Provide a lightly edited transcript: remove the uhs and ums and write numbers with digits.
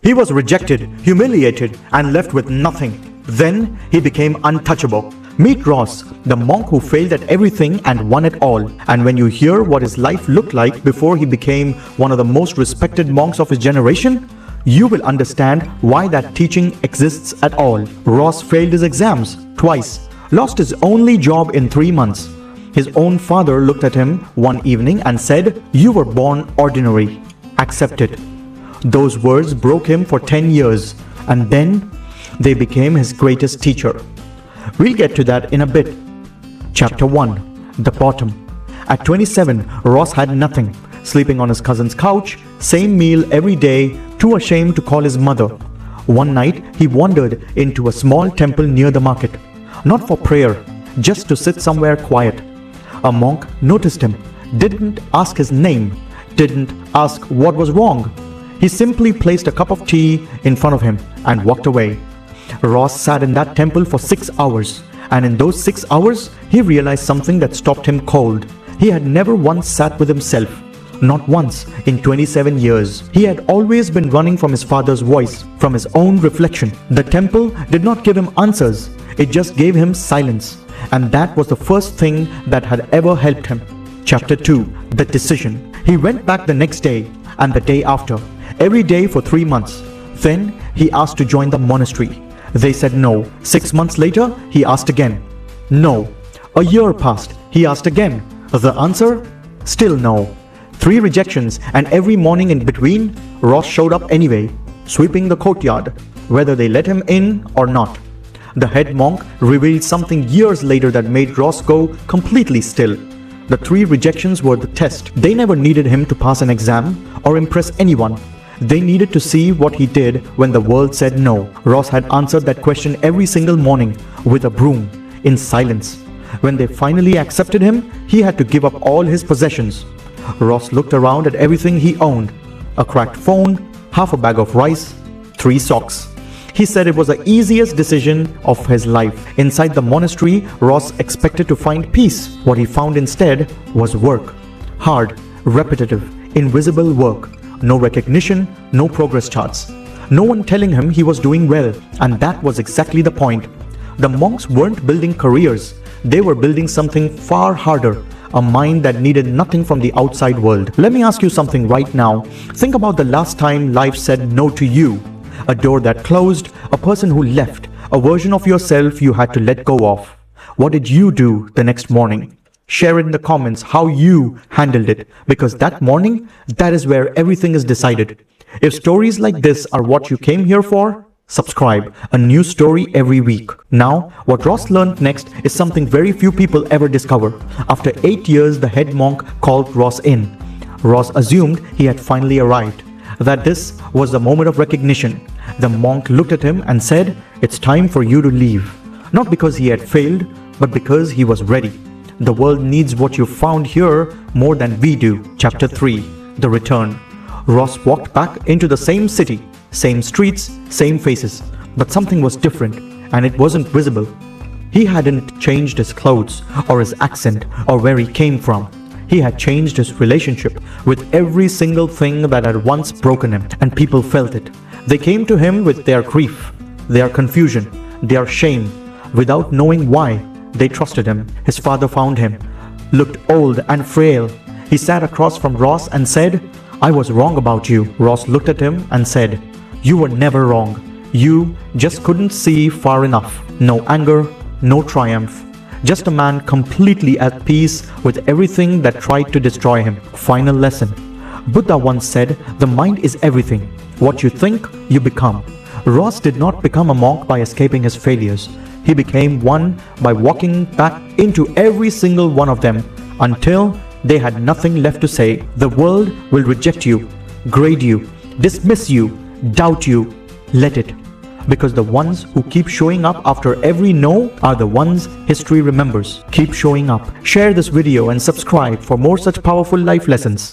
He was rejected, humiliated, and left with nothing. Then he became untouchable. Meet Ross, the monk who failed at everything and won it all. And when you hear what his life looked like before he became one of the most respected monks of his generation, you will understand why that teaching exists at all. Ross failed his exams twice, lost his only job in 3 months. His own father looked at him one evening and said, "You were born ordinary. Accept it." Those words broke him for 10 years, and then they became his greatest teacher. We'll get to that in a bit. Chapter 1. The Bottom. At 27, Ross had nothing, sleeping on his cousin's couch, same meal every day, too ashamed to call his mother. One night, he wandered into a small temple near the market, not for prayer, just to sit somewhere quiet. A monk noticed him, didn't ask his name, didn't ask what was wrong. He simply placed a cup of tea in front of him and walked away. Ross sat in that temple for 6 hours, and in those 6 hours, he realized something that stopped him cold. He had never once sat with himself, not once in 27 years. He had always been running from his father's voice, from his own reflection. The temple did not give him answers, it just gave him silence, and that was the first thing that had ever helped him. Chapter 2. The Decision. He went back the next day, and the day after, every day for 3 months. Then he asked to join the monastery. They said no. 6 months later, he asked again. No. A year passed. He asked again. The answer? Still no. 3 rejections, and every morning in between, Ross showed up anyway, sweeping the courtyard, whether they let him in or not. The head monk revealed something years later that made Ross go completely still. The 3 rejections were the test. They never needed him to pass an exam or impress anyone. They needed to see what he did when the world said no. Ross had answered that question every single morning with a broom, in silence. When they finally accepted him, he had to give up all his possessions. Ross looked around at everything he owned: a cracked phone, half a bag of rice, 3 socks. He said it was the easiest decision of his life. Inside the monastery, Ross expected to find peace. What he found instead was work. Hard, repetitive, invisible work. No recognition, no progress charts. No one telling him he was doing well, and that was exactly the point. The monks weren't building careers, they were building something far harder, a mind that needed nothing from the outside world. Let me ask you something right now. Think about the last time life said no to you. A door that closed, a person who left, a version of yourself you had to let go of. What did you do the next morning? Share it in the comments how you handled it, because that morning, that is where everything is decided. If stories like this are what you came here for, subscribe. A new story every week. Now, what Ross learned next is something very few people ever discover. After 8 years, the head monk called Ross in. Ross assumed he had finally arrived, that this was the moment of recognition. The monk looked at him and said, "It's time for you to leave." Not because he had failed, but because he was ready. The world needs what you found here more than we do. Chapter 3. The Return. Ross walked back into the same city, same streets, same faces, but something was different, and it wasn't visible. He hadn't changed his clothes, or his accent, or where he came from. He had changed his relationship with every single thing that had once broken him, and people felt it. They came to him with their grief, their confusion, their shame, without knowing why. They trusted him. His father found him, looked old and frail. He sat across from Ross and said, "I was wrong about you." Ross looked at him and said, "You were never wrong. You just couldn't see far enough." No anger, no triumph. Just a man completely at peace with everything that tried to destroy him. Final lesson. Buddha once said, "The mind is everything. What you think, you become." Ross did not become a monk by escaping his failures. He became one by walking back into every single one of them until they had nothing left to say. The world will reject you, grade you, dismiss you, doubt you. Let it. Because the ones who keep showing up after every no are the ones history remembers. Keep showing up. Share this video and subscribe for more such powerful life lessons.